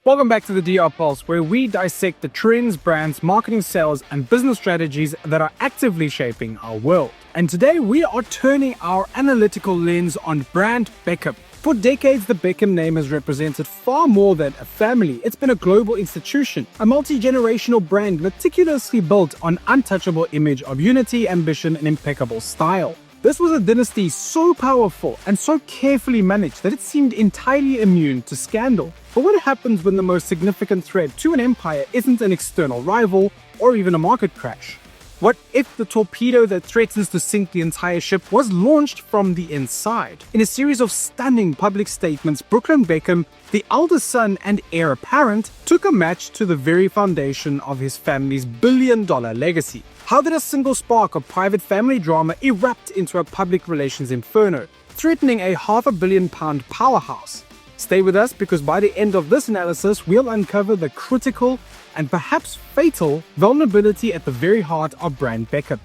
Welcome back to the DR Pulse, where we dissect the trends, brands, marketing, sales, and business strategies that are actively shaping our world. And today we are turning our analytical lens on Brand Beckham. For decades, the Beckham name has represented far more than a family. It's been a global institution, a multi-generational brand meticulously built on untouchable image of unity, ambition, and impeccable style. This was a dynasty so powerful and so carefully managed that it seemed entirely immune to scandal. But what happens when the most significant threat to an empire isn't an external rival or even a market crash? What if the torpedo that threatens to sink the entire ship was launched from the inside? In a series of stunning public statements, Brooklyn Beckham, the eldest son and heir apparent, took a match to the very foundation of his family's billion-dollar legacy. How did a single spark of private family drama erupt into a public relations inferno, threatening a £500 million powerhouse? Stay with us, because by the end of this analysis, we'll uncover the critical and perhaps fatal vulnerability at the very heart of Brand Beckham.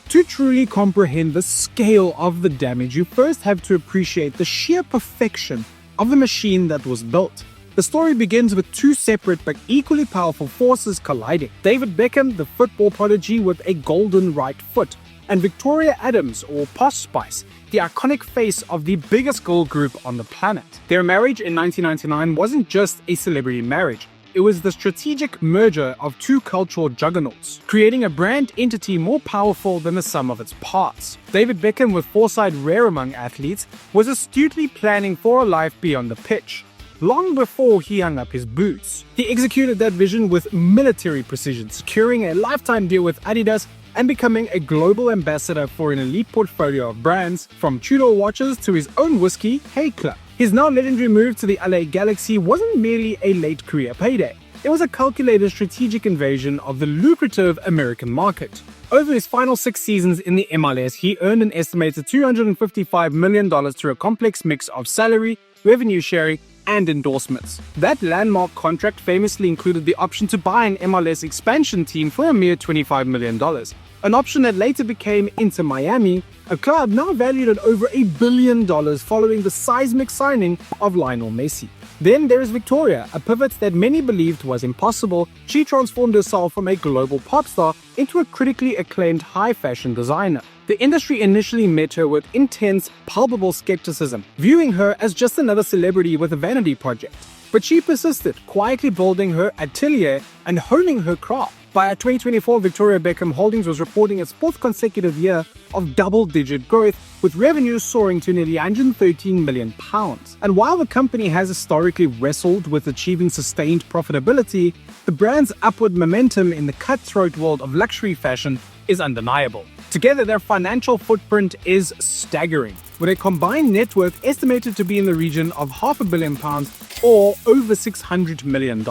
To truly comprehend the scale of the damage, you first have to appreciate the sheer perfection of the machine that was built. The story begins with two separate but equally powerful forces colliding. David Beckham, the football prodigy with a golden right foot, and Victoria Adams, or Posh Spice, the iconic face of the biggest girl group on the planet. Their marriage in 1999 wasn't just a celebrity marriage. It was the strategic merger of two cultural juggernauts, creating a brand entity more powerful than the sum of its parts. David Beckham, with foresight rare among athletes, was astutely planning for a life beyond the pitch. Long before he hung up his boots, he executed that vision with military precision, securing a lifetime deal with Adidas and becoming a global ambassador for an elite portfolio of brands, from Tudor watches to his own whiskey, Hey Club. His now legendary move to the LA Galaxy wasn't merely a late career payday. It was a calculated strategic invasion of the lucrative American market. Over his final 6 seasons in the MLS, he earned an estimated $255 million through a complex mix of salary, revenue sharing, and endorsements. That landmark contract famously included the option to buy an MLS expansion team for a mere $25 million, an option that later became Inter Miami, a club now valued at over $1 billion following the seismic signing of Lionel Messi. Then there is Victoria, a pivot that many believed was impossible. She transformed herself from a global pop star into a critically acclaimed high-fashion designer. The industry initially met her with intense, palpable skepticism, viewing her as just another celebrity with a vanity project. But she persisted, quietly building her atelier and honing her craft. By 2024, Victoria Beckham Holdings was reporting its 4th consecutive year of double-digit growth, with revenues soaring to nearly £113 million. And while the company has historically wrestled with achieving sustained profitability, the brand's upward momentum in the cutthroat world of luxury fashion is undeniable. Together, their financial footprint is staggering, with a combined net worth estimated to be in the region of £500 million or over $600 million.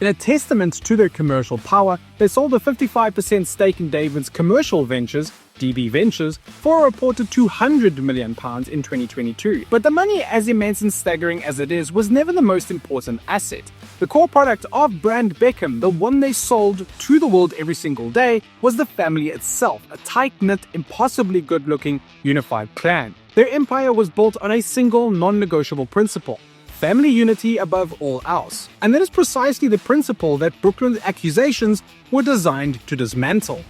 In a testament to their commercial power, they sold a 55% stake in David's commercial ventures, DB Ventures, for a reported £200 million in 2022. But the money, as immense and staggering as it is, was never the most important asset. The core product of Brand Beckham, the one they sold to the world every single day, was the family itself, a tight-knit, impossibly good-looking, unified clan. Their empire was built on a single, non-negotiable principle: family unity above all else. And that is precisely the principle that Brooklyn's accusations were designed to dismantle.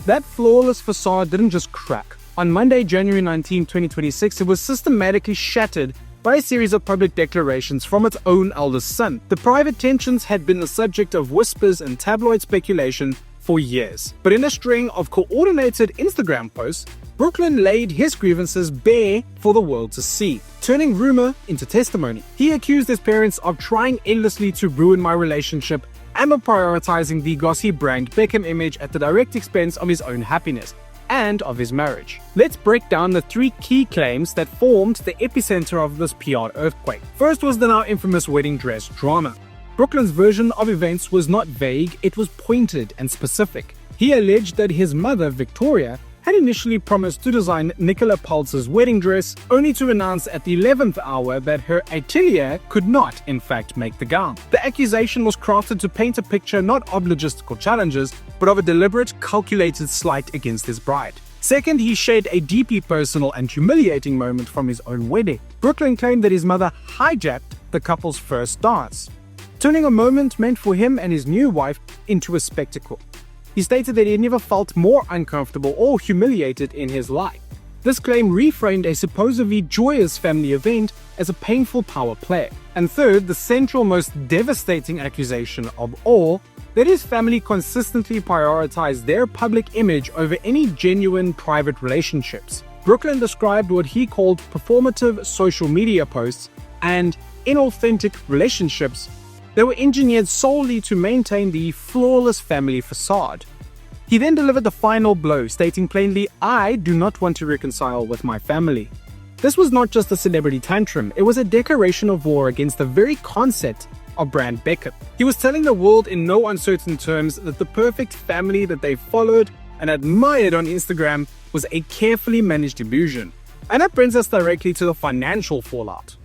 That flawless facade didn't just crack. On Monday, January 19, 2026, it was systematically shattered by a series of public declarations from its own eldest son. The private tensions had been the subject of whispers and tabloid speculation for years. But in a string of coordinated Instagram posts, Brooklyn laid his grievances bare for the world to see, turning rumor into testimony. He accused his parents of trying endlessly to ruin my relationship and of prioritizing the glossy Brand Beckham image at the direct expense of his own happiness and of his marriage. Let's break down the 3 key claims that formed the epicenter of this PR earthquake. First was the now infamous wedding dress drama. Brooklyn's version of events was not vague, it was pointed and specific. He alleged that his mother, Victoria, had initially promised to design Nicola Pulse's wedding dress, only to announce at the 11th hour that her atelier could not, in fact, make the gown. The accusation was crafted to paint a picture not of logistical challenges, but of a deliberate, calculated slight against his bride. Second, he shared a deeply personal and humiliating moment from his own wedding. Brooklyn claimed that his mother hijacked the couple's first dance, turning a moment meant for him and his new wife into a spectacle. He stated that he had never felt more uncomfortable or humiliated in his life. This claim reframed a supposedly joyous family event as a painful power play. And third, the central, most devastating accusation of all, that his family consistently prioritized their public image over any genuine private relationships. Brooklyn described what he called performative social media posts and inauthentic relationships that were engineered solely to maintain the flawless family facade. He then delivered the final blow, stating plainly, "I do not want to reconcile with my family." This was not just a celebrity tantrum, it was a declaration of war against the very concept of Brand Beckham. He was telling the world in no uncertain terms that the perfect family that they followed and admired on Instagram was a carefully managed illusion. And that brings us directly to the financial fallout.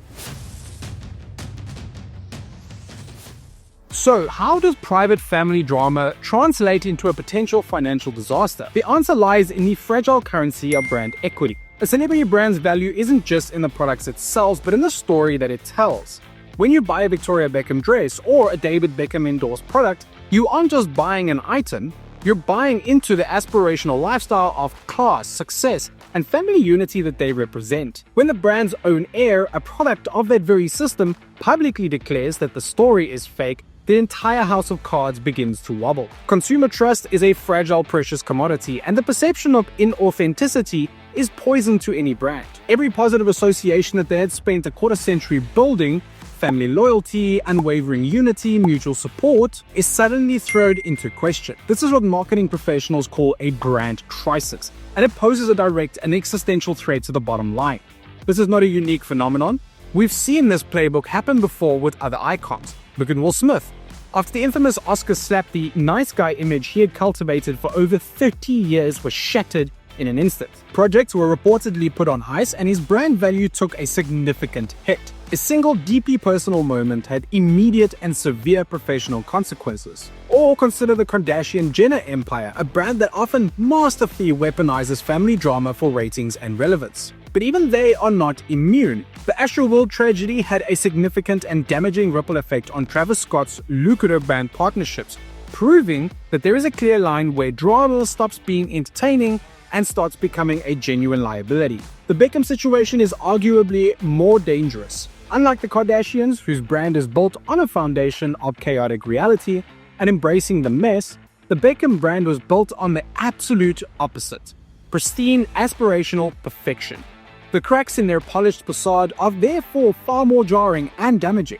So, how does private family drama translate into a potential financial disaster? The answer lies in the fragile currency of brand equity. A celebrity brand's value isn't just in the products it sells, but in the story that it tells. When you buy a Victoria Beckham dress or a David Beckham endorsed product, you aren't just buying an item, you're buying into the aspirational lifestyle of class, success, and family unity that they represent. When the brand's own heir, a product of that very system, publicly declares that the story is fake, the entire house of cards begins to wobble. Consumer trust is a fragile, precious commodity, and the perception of inauthenticity is poison to any brand. Every positive association that they had spent a quarter century building, family loyalty, unwavering unity, mutual support, is suddenly thrown into question. This is what marketing professionals call a brand crisis, and it poses a direct and existential threat to the bottom line. This is not a unique phenomenon. We've seen this playbook happen before with other icons. Look at Will Smith. After the infamous Oscar slap, the nice guy image he had cultivated for over 30 years was shattered in an instant. Projects were reportedly put on ice and his brand value took a significant hit. A single deeply personal moment had immediate and severe professional consequences. Or consider the Kardashian-Jenner empire, a brand that often masterfully weaponizes family drama for ratings and relevance. But even they are not immune. The Astroworld tragedy had a significant and damaging ripple effect on Travis Scott's lucrative brand partnerships, proving that there is a clear line where drama stops being entertaining and starts becoming a genuine liability. The Beckham situation is arguably more dangerous. Unlike the Kardashians, whose brand is built on a foundation of chaotic reality and embracing the mess, the Beckham brand was built on the absolute opposite: pristine, aspirational perfection. The cracks in their polished facade are therefore far more jarring and damaging.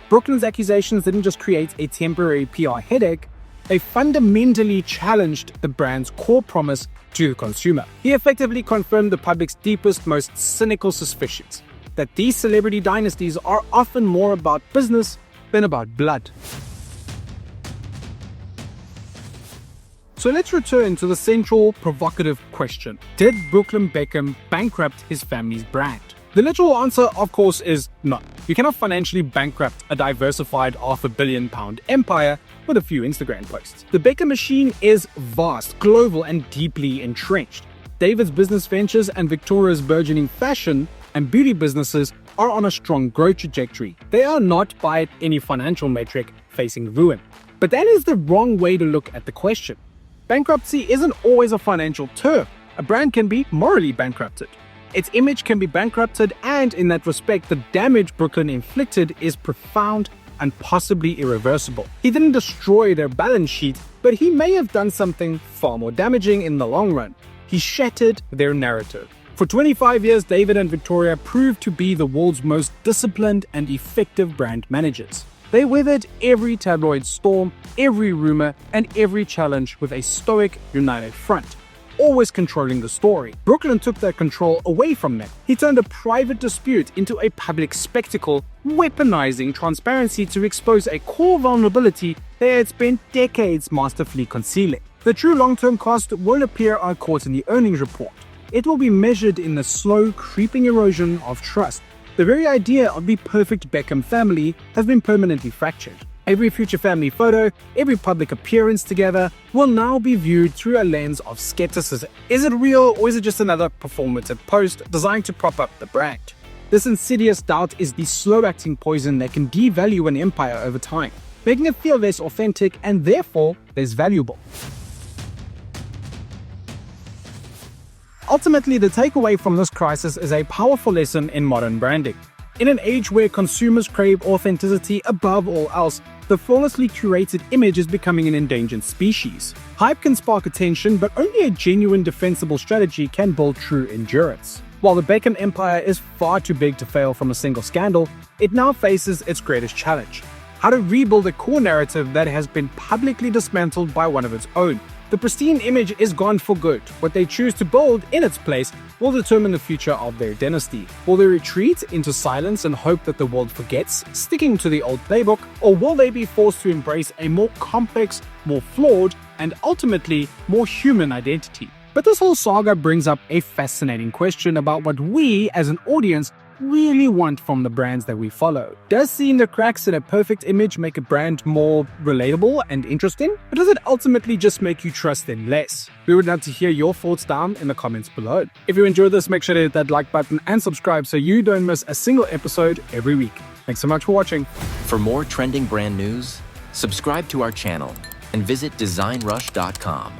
Brooklyn's accusations didn't just create a temporary PR headache, they fundamentally challenged the brand's core promise to the consumer. He effectively confirmed the public's deepest, most cynical suspicions, that these celebrity dynasties are often more about business than about blood. So let's return to the central provocative question. Did Brooklyn Beckham bankrupt his family's brand? The literal answer, of course, is no. You cannot financially bankrupt a diversified £500 million empire with a few Instagram posts. The Beckham machine is vast, global, and deeply entrenched. David's business ventures and Victoria's burgeoning fashion and beauty businesses are on a strong growth trajectory. They are not, by any financial metric, facing ruin. But that is the wrong way to look at the question. Bankruptcy isn't always a financial term. A brand can be morally bankrupted. Its image can be bankrupted, and in that respect, the damage Brooklyn inflicted is profound and possibly irreversible. He didn't destroy their balance sheet, but he may have done something far more damaging in the long run. He shattered their narrative. For 25 years, David and Victoria proved to be the world's most disciplined and effective brand managers. They weathered every tabloid storm, every rumor, and every challenge with a stoic, united front, always controlling the story. Brooklyn took that control away from them. He turned a private dispute into a public spectacle, weaponizing transparency to expose a core vulnerability they had spent decades masterfully concealing. The true long-term cost won't appear on quarterly earnings report. It will be measured in the slow, creeping erosion of trust. The very idea of the perfect Beckham family has been permanently fractured. Every future family photo, every public appearance together will now be viewed through a lens of skepticism. Is it real, or is it just another performative post designed to prop up the brand? This insidious doubt is the slow-acting poison that can devalue an empire over time, making it feel less authentic and therefore less valuable. Ultimately, the takeaway from this crisis is a powerful lesson in modern branding. In an age where consumers crave authenticity above all else, the flawlessly curated image is becoming an endangered species. Hype can spark attention, but only a genuine defensible strategy can build true endurance. While the Beckham Empire is far too big to fail from a single scandal, it now faces its greatest challenge: how to rebuild a core narrative that has been publicly dismantled by one of its own. The pristine image is gone for good. What they choose to build in its place will determine the future of their dynasty. Will they retreat into silence and hope that the world forgets, sticking to the old playbook, or will they be forced to embrace a more complex, more flawed, and ultimately more human identity? But this whole saga brings up a fascinating question about what we, as an audience, really want from the brands that we follow. Does seeing the cracks in a perfect image make a brand more relatable and interesting? Or does it ultimately just make you trust them less? We would love to hear your thoughts down in the comments below. If you enjoyed this, make sure to hit that like button and subscribe so you don't miss a single episode every week. Thanks so much for watching. For more trending brand news, subscribe to our channel and visit designrush.com.